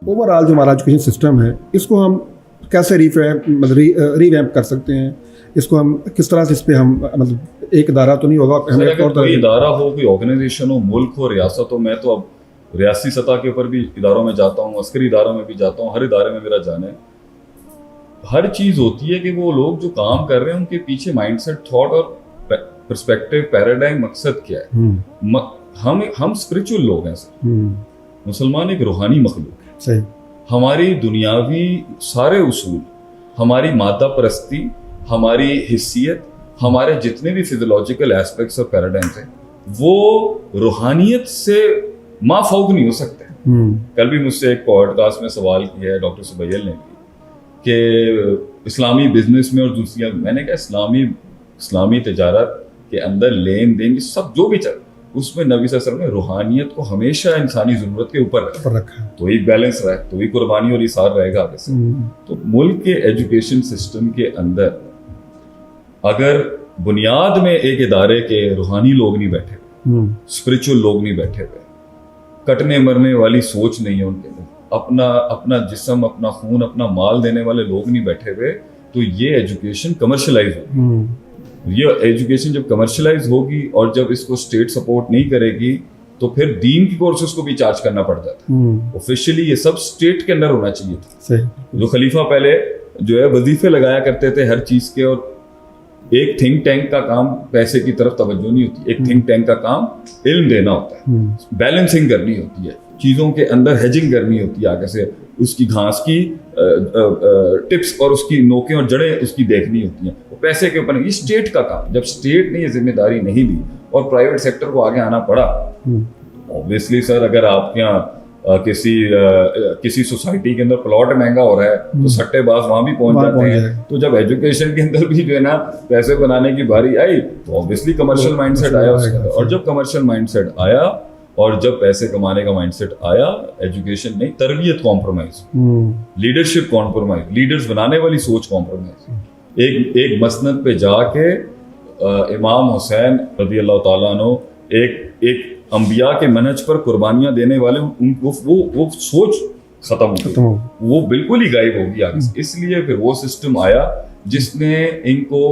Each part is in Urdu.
اوور آل جو ہمارا ایجوکیشن سسٹم ہے اس کو ہم کیسے ریویمپ کر سکتے ہیں, اس کو ہم کس طرح سے اس پہ ہم مطلب ایک ادارہ تو نہیں ہوگا, اگر کوئی ادارہ ہو, کوئی آرگنائزیشن ہو, ملک ہو, ریاست ہو, میں تو اب ریاستی سطح کے اوپر بھی اداروں میں جاتا ہوں, عسکری اداروں میں بھی جاتا ہوں, ہر ادارے میں میرا جانا ہے. ہر چیز ہوتی ہے کہ وہ لوگ جو کام کر رہے ہیں ان کے پیچھے مائنڈ سیٹ, تھاٹ اور پرسپیکٹو, پیراڈائم, مقصد کیا ہے. ہم اسپرچل لوگ ہیں سر, مسلمان ایک روحانی مخلوق ہے. ہماری دنیاوی سارے اصول, ہماری مادہ پرستی, ہماری حیثیت, ہمارے جتنے بھی فزیولوجیکل ایسپیکٹس اور پیراڈائمس ہیں وہ روحانیت سے مافوق نہیں ہو سکتے. کل بھی مجھ سے ایک پوڈ کاسٹ میں سوال کیا ہے ڈاکٹر سبیل نے کہ اسلامی بزنس میں اور دوسری, میں نے کہا اسلامی تجارت کے اندر لین دین سب جو بھی چل, اس میں نبی صلی اللہ علیہ وسلم نے روحانیت کو ہمیشہ انسانی ضرورت کے اوپر رکھا, تو ایک بیلنس رہے, تو ایک قربانی اور ایثار رہے گا آگے سے. تو ملک کے ایجوکیشن سسٹم کے اندر اگر بنیاد میں ایک ادارے کے روحانی لوگ نہیں بیٹھے ہوئے, اسپرچل لوگ نہیں بیٹھے ہوئے, کٹنے مرنے والی سوچ نہیں ہے ان کے اندر, اپنا جسم, اپنا خون, اپنا مال دینے والے لوگ نہیں بیٹھے ہوئے, تو یہ ایجوکیشن کمرشلائز ہوگی. یہ ایجوکیشن جب کمرشلائز ہوگی اور جب اس کو اسٹیٹ سپورٹ نہیں کرے گی تو پھر دین کی کورسز کو بھی چارج کرنا پڑ جاتا ہے. آفیشلی یہ سب اسٹیٹ کے اندر ہونا چاہیے تھا. جو خلیفہ پہلے جو ہے وظیفے لگایا کرتے تھے ہر چیز کے, اور ایک تھنک ٹینک کا کام پیسے کی طرف توجہ نہیں ہوتی, ایک تھنک ٹینک کا کام علم دینا ہوتا ہے, بیلنسنگ کرنی ہوتی ہے, چیزوں کے اندر ہیجنگ کرنی ہوتی ہے, آگے سے اس کی گھاس کی ٹپس اور اس کی نوکیں اور جڑیں اس کی دیکھنی ہوتی ہیں. وہ پیسے کے اوپر نہیں, یہ اسٹیٹ کا کام. جب اسٹیٹ نے یہ ذمہ داری نہیں لی اور پرائیویٹ سیکٹر کو آگے آنا پڑا, اوبویسلی سر اگر آپ کے یہاں کسی سوسائٹی کے اندر پلاٹ مہنگا ہو رہا ہے تو سٹے باز وہاں بھی پہنچ جاتے ہیں. تو جب ایجوکیشن کے اندر بھی جو ہے نا پیسے بنانے کی باری آئی تو اوبویسلی کمرشل مائنڈ سیٹ آیا اس کے اندر, اور جب کمرشل مائنڈ سیٹ آیا اور جب پیسے کمانے کا مائنڈ سیٹ آیا, ایجوکیشن نہیں, تربیت کمپرومائز, لیڈرشپ کمپرومائز, لیڈرز بنانے والی سوچ کمپرومائز. ایک مسند پہ جا کے امام حسین رضی اللہ تعالیٰ عنہ ایک انبیاء کے منہج پر قربانیاں دینے والے, ان کو وہ سوچ ختم ہو, وہ بالکل ہی غائب ہو گیا. اس لیے پھر وہ سسٹم آیا جس نے ان کو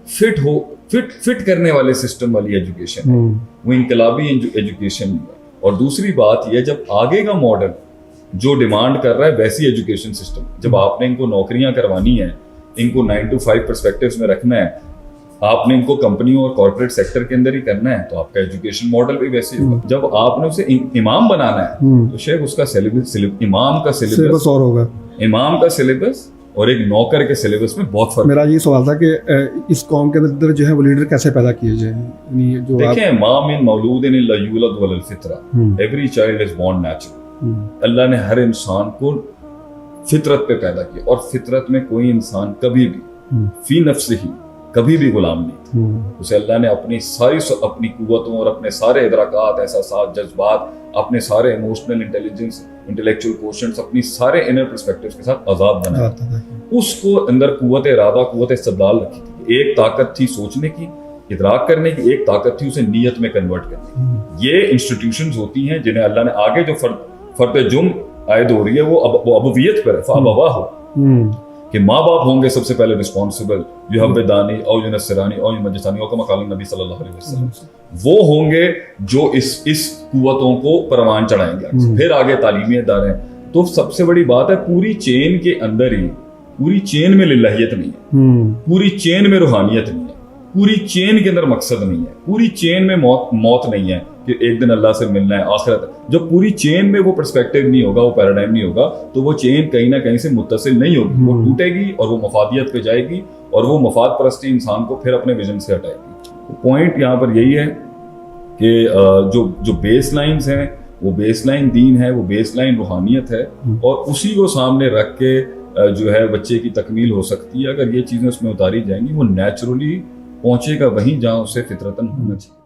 فٹ کرنے والے سسٹم والی ایجوکیشن, وہ انقلابی ایجوکیشن. اور دوسری بات یہ, جب آگے کا ماڈل جو ڈیمانڈ کر رہا ہے ویسی ایجوکیشن سسٹم, جب آپ نے ان کو نوکریاں کروانی ہیں, ان کو 9 to 5 پرسپیکٹیوز میں رکھنا ہے, آپ نے ان کو کمپنیوں اور کارپوریٹ سیکٹر کے اندر ہی کرنا ہے, تو آپ کا ایجوکیشن ماڈل بھی ویسے ہوگا. جب آپ نے اسے امام بنانا ہے تو شیخ اس کا امام کا سلیبس اور ہوگا, امام کا سلیبس اور ایک نوکر کے سلیبس میں بہت فرق. میرا یہ سوال تھا کہ اس قوم کے اندر جو ہے وہ لیڈر کیسے پیدا کیے جائیں. دیکھیں, ما من مولود الا یولد علی الفطرہ, every child is born natural. Allah نے ہر انسان کو فطرت پہ پیدا کیا, اور فطرت میں کوئی انسان کبھی بھی فی نفسہ ہی کبھی بھی غلام نہیں تھا. اسے اللہ نے اپنی قوتوں اور اپنے سارے ادراکات, احساسات, جذبات, اپنے سارے ایموشنل انٹیلیجنس, انٹلیکچوئل کوشنٹس, اپنی سارے انر پرسپیکٹیوز کے ساتھ آزاد بنایا. اس کو اندر قوت ارادہ, قوت استدلال رکھی تھی. ایک طاقت تھی سوچنے کی, ادراک کرنے کی, ایک طاقت تھی اسے نیت میں کنورٹ کرنے کی. یہ انسٹیٹیوشنز ہوتی ہیں جنہیں اللہ نے آگے جو فرد جرم عائد ہو رہی ہے وہ ابویت پر ہے, فابواہ کہ ماں باپ ہوں گے سب سے پہلے رسپانسبل, یحودانی او ینصرانی او یمجسانی او کما قال نبی صلی اللہ علیہ وسلم, وہ ہوں گے جو اس قوتوں کو پروان چڑھائیں گے. پھر آگے تعلیمی ادارے. تو سب سے بڑی بات ہے پوری چین کے اندر ہی, پوری چین میں للہیت نہیں ہے, پوری چین میں روحانیت نہیں ہے, پوری چین کے اندر مقصد نہیں ہے, پوری چین میں موت نہیں ہے کہ ایک دن اللہ سے ملنا ہے, آخرت. جب پوری چین میں وہ پرسپیکٹیو نہیں ہوگا, وہ پیراڈائم نہیں ہوگا, تو وہ چین کہیں نہ کہیں سے متصل نہیں ہوگی, وہ ٹوٹے گی اور وہ مفادیت پہ جائے گی, اور وہ مفاد پرستی انسان کو پھر اپنے ویژن سے ہٹائے گی. پوائنٹ یہاں پر یہی ہے کہ جو بیس لائنز ہیں وہ بیس لائن دین ہے, وہ بیس لائن روحانیت ہے, اور اسی کو سامنے رکھ کے جو ہے بچے کی تکمیل ہو سکتی ہے. اگر یہ چیزیں اس میں اتاری جائیں گی وہ نیچرلی پہنچے گا وہیں جہاں اسے فطرتاً ہونا چاہیے.